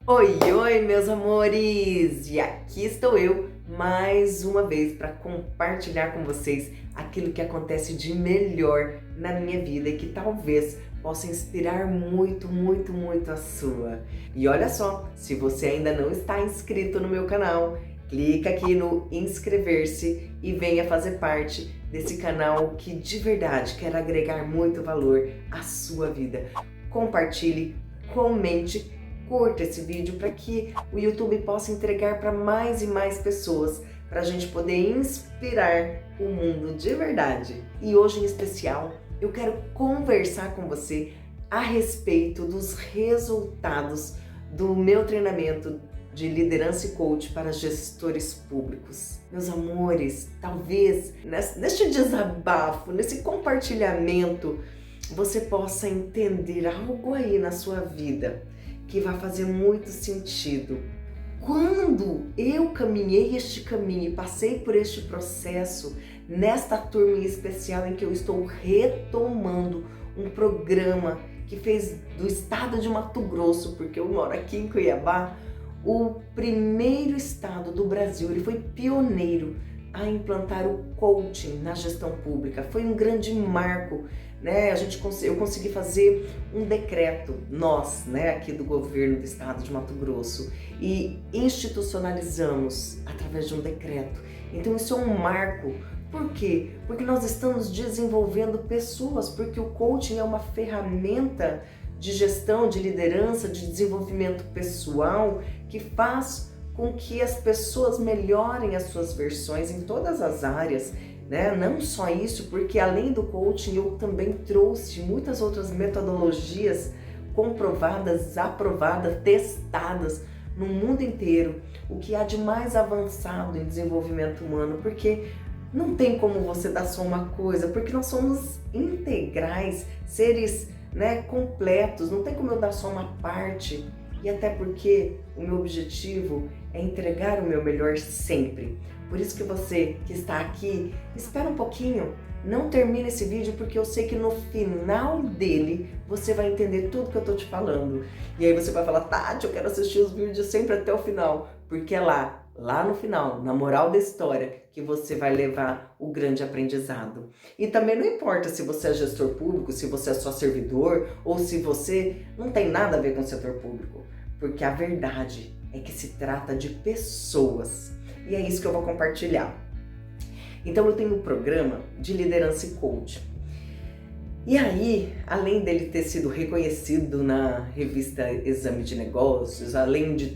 Oi, oi, meus amores! E aqui estou eu mais uma vez para compartilhar com vocês aquilo que acontece de melhor na minha vida e que talvez possa inspirar muito a sua. E olha só, se você ainda não está inscrito no meu canal, clica aqui no inscrever-se e venha fazer parte desse canal que de verdade quer agregar muito valor à sua vida. Compartilhe, comente, curta esse vídeo para que o YouTube possa entregar para mais e mais pessoas, para a gente poder inspirar o mundo de verdade. E hoje em especial, eu quero conversar com você a respeito dos resultados do meu treinamento de liderança e coach para gestores públicos. Meus amores, talvez neste desabafo, nesse compartilhamento, você possa entender algo aí na sua vida que vai fazer muito sentido. Quando eu caminhei este caminho e passei por este processo, nesta turma em especial em que eu estou retomando um programa que fez do estado de Mato Grosso, porque eu moro aqui em Cuiabá, o primeiro estado do Brasil, ele foi pioneiro a implantar o coaching na gestão pública. Foi um grande marco, né? Eu consegui fazer um decreto, nós, né, aqui do governo do estado de Mato Grosso, e institucionalizamos através de um decreto. Então isso é um marco. Por quê? Porque nós estamos desenvolvendo pessoas, porque o coaching é uma ferramenta de gestão, de liderança, de desenvolvimento pessoal que faz com que as pessoas melhorem as suas versões em todas as áreas, né? Não só isso, porque além do coaching eu também trouxe muitas outras metodologias comprovadas, aprovadas, testadas no mundo inteiro, o que há de mais avançado em desenvolvimento humano, porque não tem como você dar só uma coisa, porque nós somos integrais, seres, né, completos, não tem como eu dar só uma parte. E até porque o meu objetivo é entregar o meu melhor sempre. Por isso que você que está aqui, espera um pouquinho, não termine esse vídeo, porque eu sei que no final dele você vai entender tudo que eu estou te falando. E aí você vai falar, Tati, eu quero assistir os vídeos sempre até o final, porque é lá no final, na moral da história, que você vai levar o grande aprendizado. E também não importa se você é gestor público, se você é só servidor, ou se você não tem nada a ver com o setor público, porque a verdade é que se trata de pessoas. E é isso que eu vou compartilhar. Então eu tenho um programa de liderança e coach. E aí, além dele ter sido reconhecido na revista Exame de Negócios, além de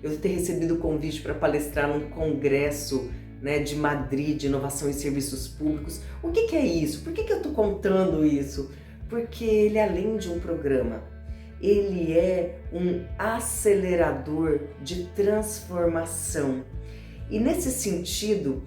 eu ter recebido convite para palestrar num congresso, né, de Madrid de inovação em serviços públicos. O que é isso? Por que eu estou contando isso? Porque ele, além de um programa, ele é um acelerador de transformação. E nesse sentido,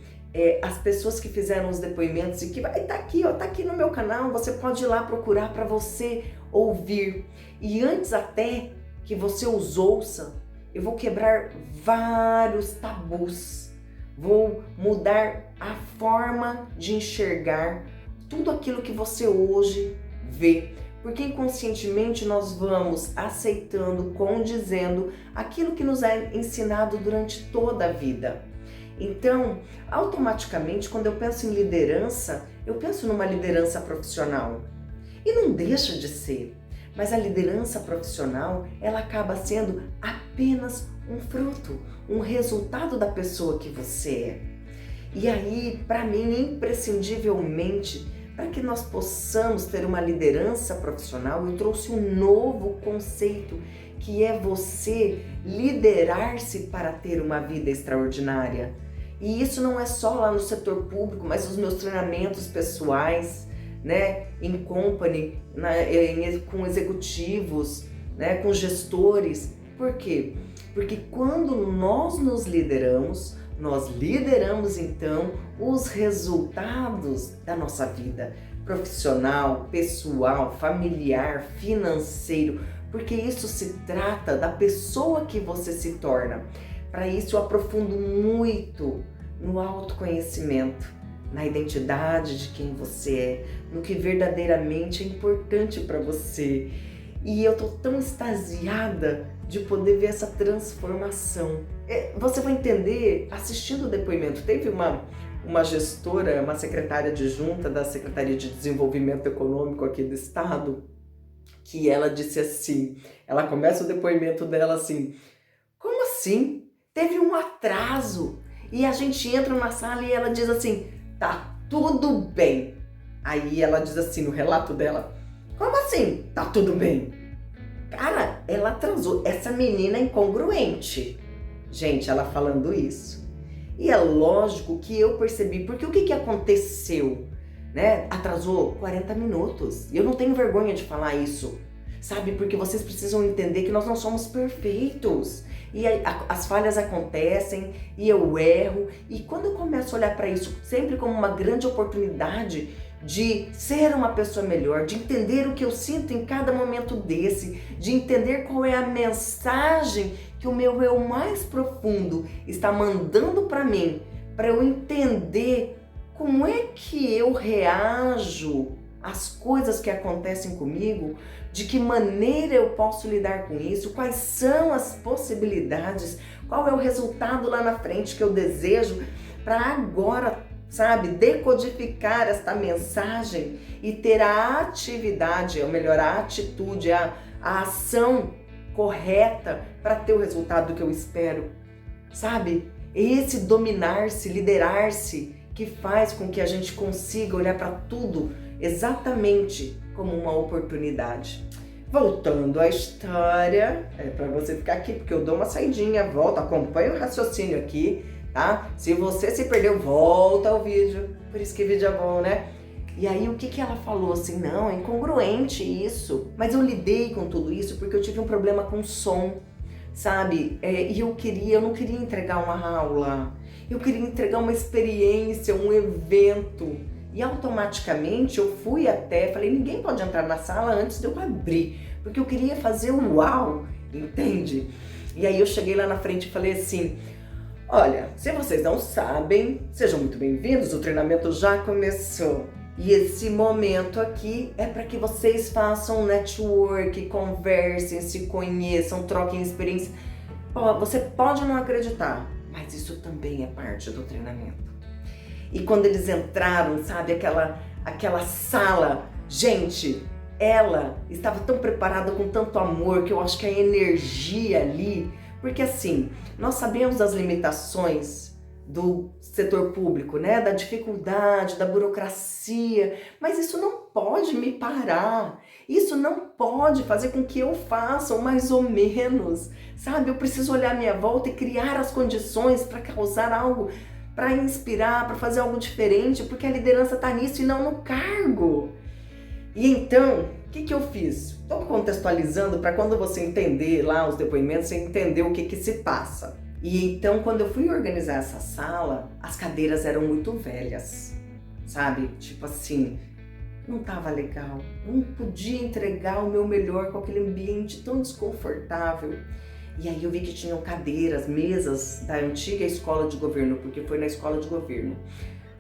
as pessoas que fizeram os depoimentos e que vai estar aqui, ó, tá aqui no meu canal, você pode ir lá procurar para você ouvir. E antes até que você os ouça, eu vou quebrar vários tabus, vou mudar a forma de enxergar tudo aquilo que você hoje vê. Porque inconscientemente nós vamos aceitando, condizendo aquilo que nos é ensinado durante toda a vida. Então, automaticamente, quando eu penso em liderança, eu penso numa liderança profissional. E não deixa de ser. Mas a liderança profissional, ela acaba sendo apenas um fruto, um resultado da pessoa que você é. E aí, para mim, imprescindivelmente, para que nós possamos ter uma liderança profissional, eu trouxe um novo conceito, que é você liderar-se para ter uma vida extraordinária. E isso não é só lá no setor público, mas os meus treinamentos pessoais, né, em company, com executivos, né, com gestores. Por quê? Porque quando nós nos lideramos, nós lideramos então os resultados da nossa vida profissional, pessoal, familiar, financeiro, porque isso se trata da pessoa que você se torna. Para isso eu aprofundo muito no autoconhecimento, na identidade de quem você é, no que verdadeiramente é importante para você. E eu tô tão extasiada de poder ver essa transformação. Você vai entender assistindo o depoimento. Teve uma gestora, uma secretária adjunta da Secretaria de Desenvolvimento Econômico aqui do estado, que ela disse assim, ela começa o depoimento dela assim, como assim? Teve um atraso. E a gente entra na sala e ela diz assim, tá tudo bem. Aí ela diz assim no relato dela, como assim? Tá tudo bem? Cara, ela atrasou. Essa menina é incongruente. Gente, ela falando isso. E é lógico que eu percebi, porque o que aconteceu? Né? Atrasou 40 minutos. E eu não tenho vergonha de falar isso, sabe? Porque vocês precisam entender que nós não somos perfeitos. E as falhas acontecem, e eu erro. E quando eu começo a olhar para isso sempre como uma grande oportunidade de ser uma pessoa melhor, de entender o que eu sinto em cada momento desse, de entender qual é a mensagem que o meu eu mais profundo está mandando para mim, para eu entender como é que eu reajo às coisas que acontecem comigo, de que maneira eu posso lidar com isso, quais são as possibilidades, qual é o resultado lá na frente que eu desejo para agora, sabe, decodificar esta mensagem e ter a atividade, ou melhor, a atitude, a ação correta para ter o resultado que eu espero, sabe? Esse dominar-se, liderar-se, que faz com que a gente consiga olhar para tudo exatamente como uma oportunidade. Voltando à história, é para você ficar aqui, porque eu dou uma saidinha, volta, acompanha o raciocínio aqui, tá? Se você se perdeu, volta ao vídeo, por isso que vídeo é bom, né? E aí o que ela falou assim, não, é incongruente isso, mas eu lidei com tudo isso porque eu tive um problema com som, sabe? E eu não queria entregar uma aula, eu queria entregar uma experiência, um evento. E automaticamente eu fui até, falei, ninguém pode entrar na sala antes de eu abrir, porque eu queria fazer o uau, entende? E aí eu cheguei lá na frente e falei assim, olha, se vocês não sabem, sejam muito bem-vindos, o treinamento já começou. E esse momento aqui é para que vocês façam network, conversem, se conheçam, troquem experiência. Você pode não acreditar, mas isso também é parte do treinamento. E quando eles entraram, sabe, aquela sala, gente, ela estava tão preparada com tanto amor que eu acho que a energia ali, porque assim, nós sabemos das limitações do setor público, né, da dificuldade, da burocracia, mas isso não pode me parar, isso não pode fazer com que eu faça o mais ou menos, sabe, eu preciso olhar à minha volta e criar as condições para causar algo, para inspirar, para fazer algo diferente, porque a liderança está nisso e não no cargo. E então, o que eu fiz? Estou contextualizando para quando você entender lá os depoimentos, você entender o que se passa. E então, quando eu fui organizar essa sala, as cadeiras eram muito velhas, sabe? Tipo assim, não tava legal, não podia entregar o meu melhor com aquele ambiente tão desconfortável. E aí eu vi que tinham cadeiras, mesas da antiga escola de governo, porque foi na escola de governo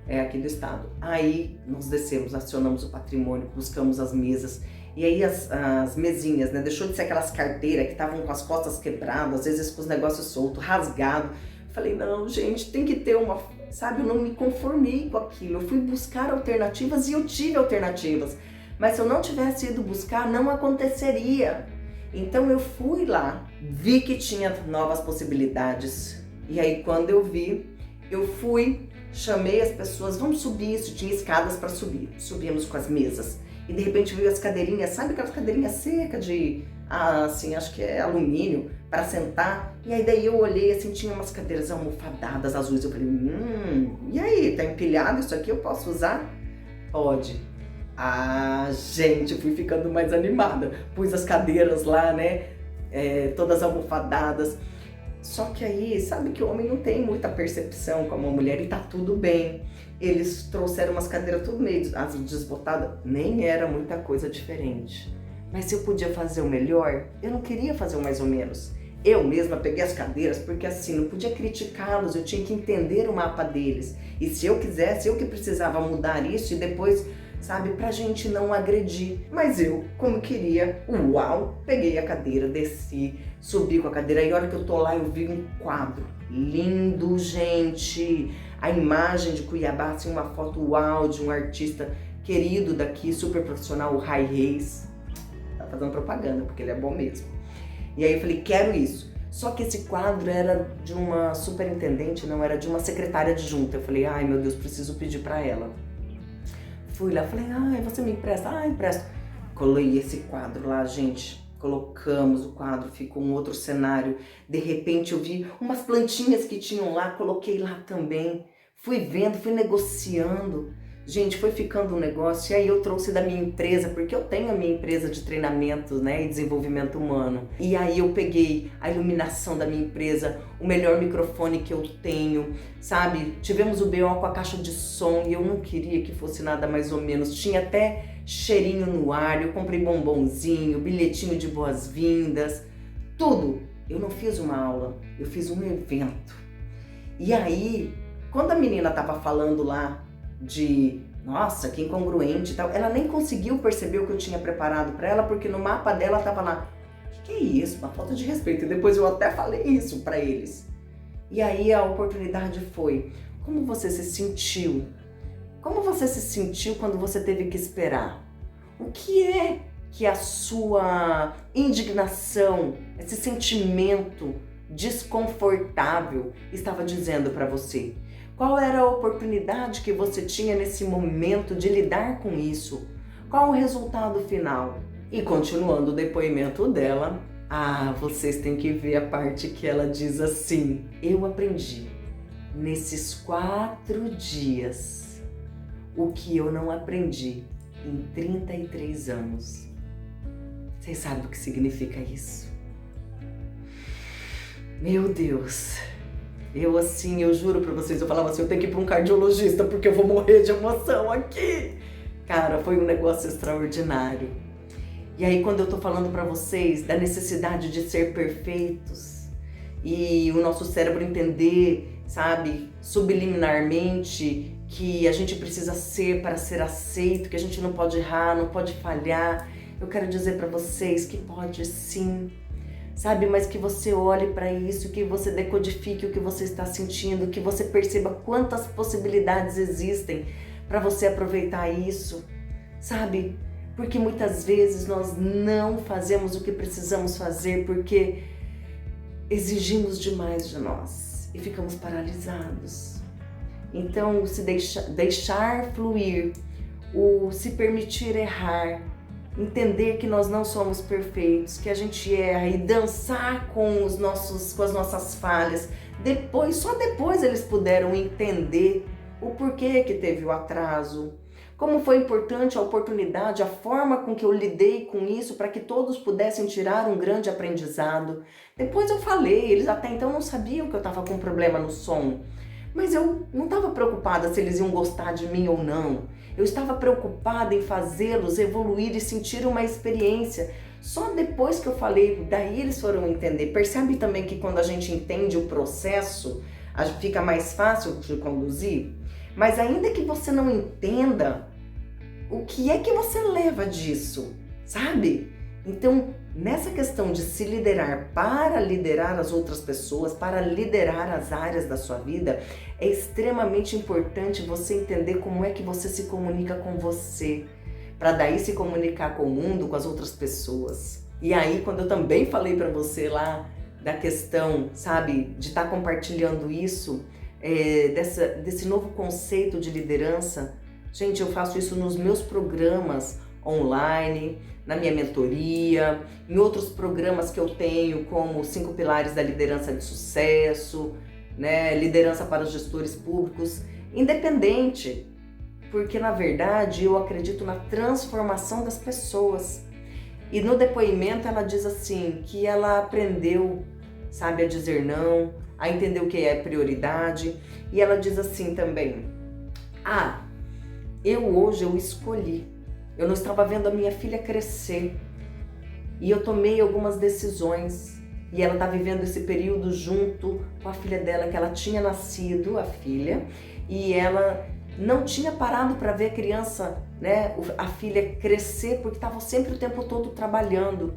aqui do estado. Aí nós descemos, acionamos o patrimônio, buscamos as mesas. E aí as mesinhas, né? Deixou de ser aquelas carteiras que estavam com as costas quebradas, às vezes com os negócios soltos, rasgado. Falei, não, gente, tem que ter uma... Sabe, eu não me conformei com aquilo. Eu fui buscar alternativas e eu tive alternativas. Mas se eu não tivesse ido buscar, não aconteceria. Então eu fui lá, vi que tinha novas possibilidades. E aí quando eu vi, eu fui, chamei as pessoas, vamos subir isso, tinha escadas para subir. Subimos com as mesas. E de repente veio as cadeirinhas, sabe aquelas cadeirinhas secas de, assim, acho que é alumínio, para sentar. E aí daí eu olhei, assim, tinha umas cadeiras almofadadas azuis. Eu falei, e aí, tá empilhado isso aqui, eu posso usar? Pode. Ah, gente, eu fui ficando mais animada. Pus as cadeiras lá, né, todas almofadadas. Só que aí, sabe que o homem não tem muita percepção como a mulher e tá tudo bem. Eles trouxeram umas cadeiras tudo meio desbotadas, nem era muita coisa diferente. Mas se eu podia fazer o melhor, eu não queria fazer o mais ou menos. Eu mesma peguei as cadeiras porque assim, não podia criticá-los, eu tinha que entender o mapa deles. E se eu quisesse, eu que precisava mudar isso e depois, sabe, pra gente não agredir. Mas eu, como queria, uau, peguei a cadeira, desci, subi com a cadeira e a hora que eu tô lá eu vi um quadro lindo, gente. A imagem de Cuiabá, assim, uma foto uau de um artista querido daqui, super profissional, o Rai Reis. Tá fazendo propaganda, porque ele é bom mesmo. E aí eu falei, quero isso. Só que esse quadro era de uma superintendente, não, era de uma secretária adjunta. Eu falei, ai meu Deus, preciso pedir pra ela. Fui lá, falei, ai, você me empresta? Ah, empresto. Colei esse quadro lá, gente. Colocamos o quadro, ficou um outro cenário. De repente eu vi umas plantinhas que tinham lá, coloquei lá também. Fui vendo, fui negociando. Gente, foi ficando um negócio. E aí eu trouxe da minha empresa, porque eu tenho a minha empresa de treinamento, né, e desenvolvimento humano. E aí eu peguei a iluminação da minha empresa, o melhor microfone que eu tenho, sabe? Tivemos o BO com a caixa de som e eu não queria que fosse nada mais ou menos. Tinha até cheirinho no ar, eu comprei bombonzinho, bilhetinho de boas-vindas, tudo. Eu não fiz uma aula, eu fiz um evento. E aí, quando a menina tava falando lá de, nossa, que incongruente e tal, ela nem conseguiu perceber o que eu tinha preparado para ela, porque no mapa dela tava lá, que é isso? Uma falta de respeito. E depois eu até falei isso para eles. E aí a oportunidade foi, como você se sentiu? Como você se sentiu quando você teve que esperar? O que é que a sua indignação, esse sentimento desconfortável estava dizendo para você? Qual era a oportunidade que você tinha nesse momento de lidar com isso? Qual o resultado final? E continuando o depoimento dela, vocês têm que ver a parte que ela diz assim: eu aprendi nesses 4 dias o que eu não aprendi em 33 anos. Vocês sabem o que significa isso? Meu Deus! Eu juro pra vocês, eu falava assim, eu tenho que ir pra um cardiologista porque eu vou morrer de emoção aqui. Cara, foi um negócio extraordinário. E aí quando eu tô falando pra vocês da necessidade de ser perfeitos e o nosso cérebro entender, sabe, subliminarmente que a gente precisa ser para ser aceito, que a gente não pode errar, não pode falhar, eu quero dizer pra vocês que pode sim. Sabe, mas que você olhe para isso, que você decodifique o que você está sentindo, que você perceba quantas possibilidades existem para você aproveitar isso, sabe? Porque muitas vezes nós não fazemos o que precisamos fazer porque exigimos demais de nós e ficamos paralisados. Então, se deixar fluir, o se permitir errar, entender que nós não somos perfeitos, que a gente erra e dançar com as nossas falhas. Só depois eles puderam entender o porquê que teve o atraso, como foi importante a oportunidade, a forma com que eu lidei com isso para que todos pudessem tirar um grande aprendizado. Depois eu falei, eles até então não sabiam que eu estava com problema no som, mas eu não estava preocupada se eles iam gostar de mim ou não. Eu estava preocupada em fazê-los evoluir e sentir uma experiência. Só depois que eu falei, daí eles foram entender. Percebe também que quando a gente entende o processo, fica mais fácil de conduzir? Mas ainda que você não entenda, o que é que você leva disso, sabe? Então, nessa questão de se liderar para liderar as outras pessoas, para liderar as áreas da sua vida, é extremamente importante você entender como é que você se comunica com você, para daí se comunicar com o mundo, com as outras pessoas. E aí, quando eu também falei para você lá da questão, sabe, de estar compartilhando isso, desse novo conceito de liderança, gente, eu faço isso nos meus programas online, na minha mentoria, em outros programas que eu tenho, como 5 Pilares da Liderança de Sucesso, né, liderança para os gestores públicos, independente, porque na verdade eu acredito na transformação das pessoas. E no depoimento ela diz assim, que ela aprendeu, sabe, a dizer não, a entender o que é prioridade, e ela diz assim também, hoje eu escolhi, eu não estava vendo a minha filha crescer, e eu tomei algumas decisões, e ela está vivendo esse período junto com a filha dela, que ela tinha nascido, a filha, e ela não tinha parado para ver a criança, né, a filha crescer, porque estava sempre o tempo todo trabalhando.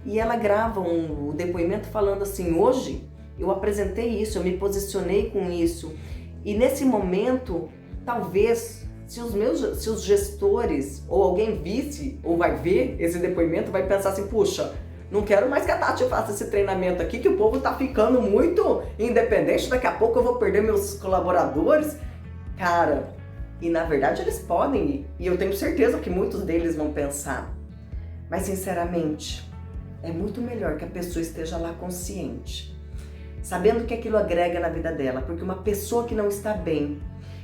e ela grava o depoimento falando assim: hoje eu apresentei isso, eu me posicionei com isso, e nesse momento, talvez, se os gestores ou alguém visse ou vai ver esse depoimento, vai pensar assim: puxa, não quero mais que a Tati faça esse treinamento aqui, que o povo tá ficando muito independente, daqui a pouco eu vou perder meus colaboradores. Cara, e na verdade eles podem ir, e eu tenho certeza que muitos deles vão pensar. Mas sinceramente, é muito melhor que a pessoa esteja lá consciente, sabendo que aquilo agrega na vida dela, porque uma pessoa que não está bem,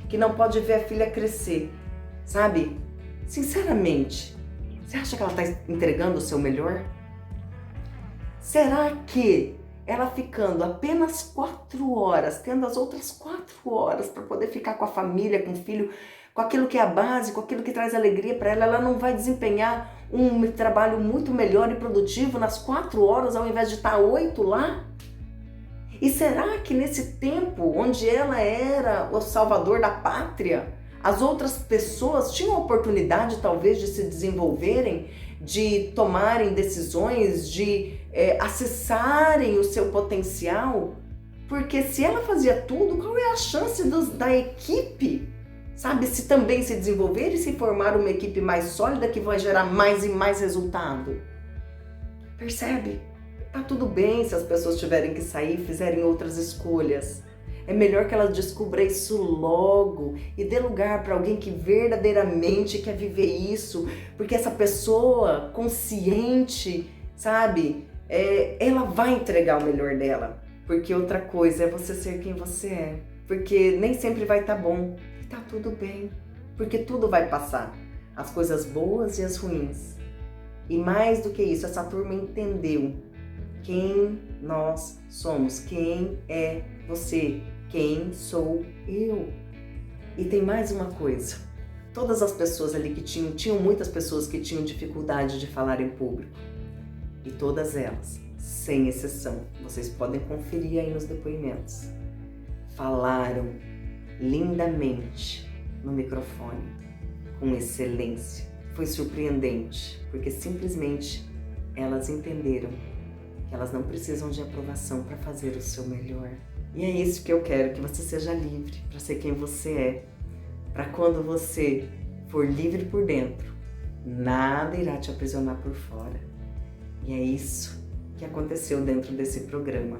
que não pode ver a filha crescer, sabe? Sinceramente, você acha que ela está entregando o seu melhor? Será que ela ficando apenas 4 horas, tendo as outras 4 horas para poder ficar com a família, com o filho, com aquilo que é a base, com aquilo que traz alegria para ela, ela não vai desempenhar um trabalho muito melhor e produtivo nas 4 horas ao invés de estar 8 lá? E será que nesse tempo onde ela era o salvador da pátria, as outras pessoas tinham a oportunidade talvez de se desenvolverem, de tomarem decisões, de acessarem o seu potencial? Porque se ela fazia tudo, qual é a chance da equipe, sabe, se também se desenvolver e se formar uma equipe mais sólida que vai gerar mais e mais resultado? Percebe? Tá tudo bem se as pessoas tiverem que sair e fizerem outras escolhas. É melhor que elas descubram isso logo e dê lugar para alguém que verdadeiramente quer viver isso, porque essa pessoa consciente, sabe, ela vai entregar o melhor dela. Porque outra coisa é você ser quem você é, porque nem sempre vai estar bom, e tá tudo bem, porque tudo vai passar, as coisas boas e as ruins. E mais do que isso, essa turma entendeu quem nós somos, quem é você, quem sou eu. E tem mais uma coisa, todas as pessoas ali que tinham muitas pessoas que tinham dificuldade de falar em público, e todas elas, sem exceção, vocês podem conferir aí nos depoimentos, falaram lindamente no microfone, com excelência. Foi surpreendente, porque simplesmente elas entenderam que elas não precisam de aprovação para fazer o seu melhor. E é isso que eu quero, que você seja livre para ser quem você é. Para quando você for livre por dentro, nada irá te aprisionar por fora. E é isso que aconteceu dentro desse programa.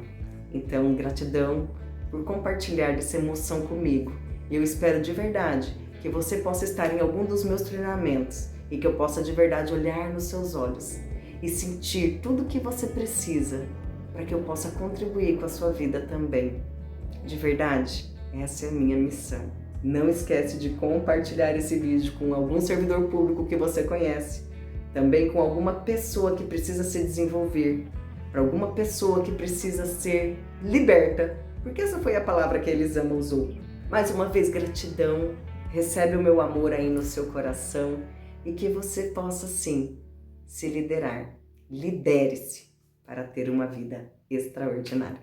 Então, gratidão por compartilhar dessa emoção comigo. E eu espero de verdade que você possa estar em algum dos meus treinamentos e que eu possa de verdade olhar nos seus olhos e sentir tudo o que você precisa para que eu possa contribuir com a sua vida também. De verdade, essa é a minha missão. Não esquece de compartilhar esse vídeo com algum servidor público que você conhece, também com alguma pessoa que precisa se desenvolver, para alguma pessoa que precisa ser liberta, porque essa foi a palavra que a Elisama usou. Mais uma vez, gratidão, recebe o meu amor aí no seu coração e que você possa sim se liderar. Lidere-se para ter uma vida extraordinária.